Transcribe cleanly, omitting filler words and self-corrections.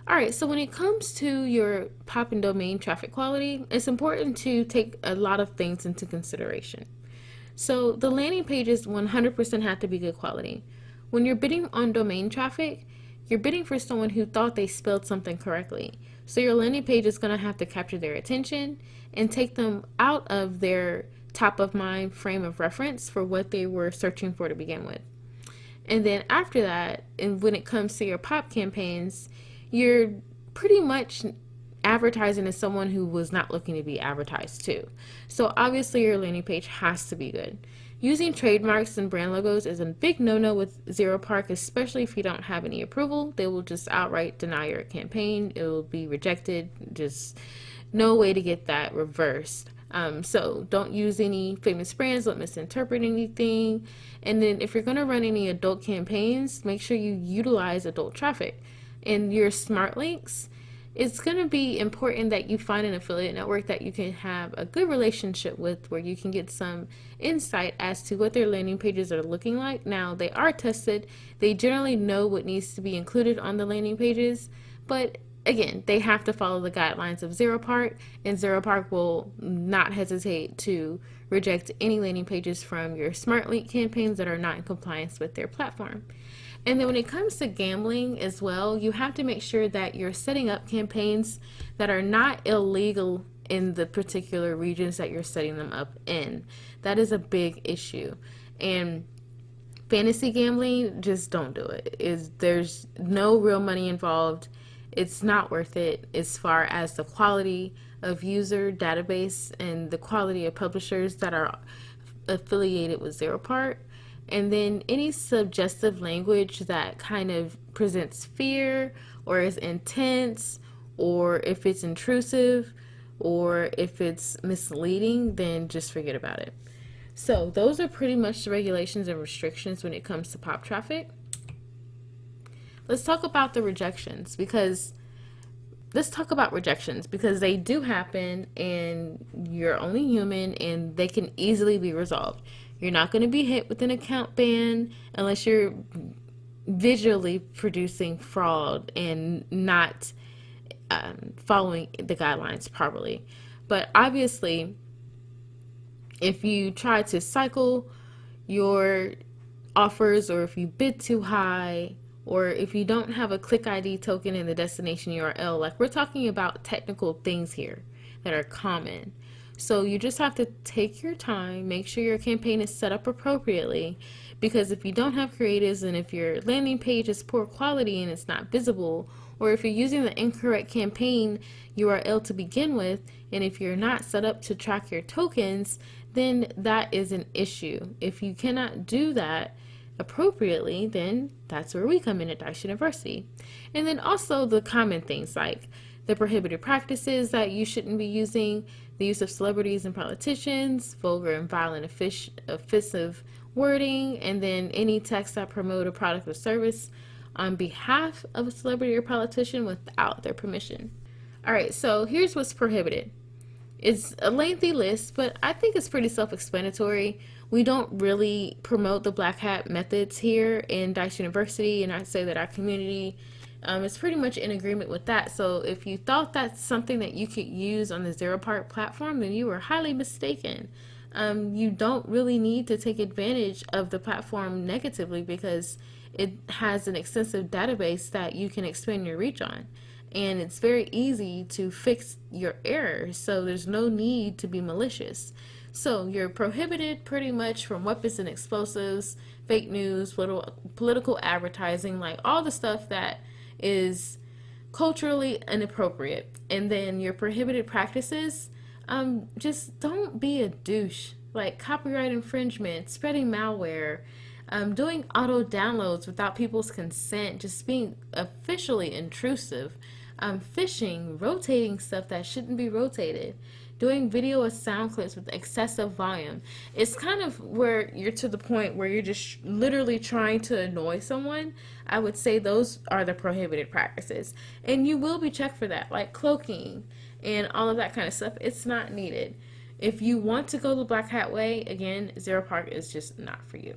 All right, so when it comes to your pop and domain traffic quality, it's important to take a lot of things into consideration. So the landing pages 100% have to be good quality. When you're bidding on domain traffic, you're bidding for someone who thought they spelled something correctly. So your landing page is going to have to capture their attention and take them out of their top of mind frame of reference for what they were searching for to begin with. And then after that, and when it comes to your pop campaigns, you're pretty much advertising to someone who was not looking to be advertised to. So obviously your landing page has to be good. Using trademarks and brand logos is a big no-no with Zeropark, especially if you don't have any approval. They will just outright deny your campaign. It will be rejected. Just no way to get that reversed. So don't use any famous brands, don't misinterpret anything. And then if you're going to run any adult campaigns, make sure you utilize adult traffic. In your Smartlinks, it's going to be important that you find an affiliate network that you can have a good relationship with, where you can get some insight as to what their landing pages are looking like. Now, they are tested. They generally know what needs to be included on the landing pages, but again, they have to follow the guidelines of Zeropark, and Zeropark will not hesitate to reject any landing pages from your SmartLink campaigns that are not in compliance with their platform. And then when it comes to gambling as well, you have to make sure that you're setting up campaigns that are not illegal in the particular regions that you're setting them up in. That is a big issue. And fantasy gambling, just don't do it. There's no real money involved. It's not worth it as far as the quality of user database and the quality of publishers that are affiliated with Zeropark. And then any suggestive language that kind of presents fear or is intense, or if it's intrusive, or if it's misleading, then just forget about it. So those are pretty much the regulations and restrictions when it comes to pop traffic. Let's talk about the rejections, because they do happen, and you're only human, and they can easily be resolved. You're not going to be hit with an account ban unless you're visually producing fraud and not following the guidelines properly. But obviously, if you try to cycle your offers, or if you bid too high, or if you don't have a click ID token in the destination URL, like, we're talking about technical things here that are common. So you just have to take your time, make sure your campaign is set up appropriately, because if you don't have creatives, and if your landing page is poor quality and it's not visible, or if you're using the incorrect campaign URL to begin with, and if you're not set up to track your tokens, then that is an issue. If you cannot do that appropriately, then that's where we come in at Dice University. And then also the common things like the prohibited practices that you shouldn't be using, the use of celebrities and politicians, vulgar and violent offensive wording, and then any text that promote a product or service on behalf of a celebrity or politician without their permission. All right, so here's what's prohibited. It's a lengthy list, but I think it's pretty self-explanatory. We don't really promote the black hat methods here in Dice University, and I'd say that our community is pretty much in agreement with that. So if you thought that's something that you could use on the Zeropark platform, then you were highly mistaken. You don't really need to take advantage of the platform negatively, because it has an extensive database that you can expand your reach on. And it's very easy to fix your errors, so there's no need to be malicious. So you're prohibited pretty much from weapons and explosives, fake news, political advertising, like all the stuff that is culturally inappropriate. And then your prohibited practices, just don't be a douche. Like copyright infringement, spreading malware, doing auto downloads without people's consent, just being officially intrusive, phishing, rotating stuff that shouldn't be rotated, doing video or sound clips with excessive volume. It's kind of where you're to the point where you're just literally trying to annoy someone. I would say those are the prohibited practices. And you will be checked for that, like cloaking and all of that kind of stuff. It's not needed. If you want to go the black hat way, again, Zeropark is just not for you.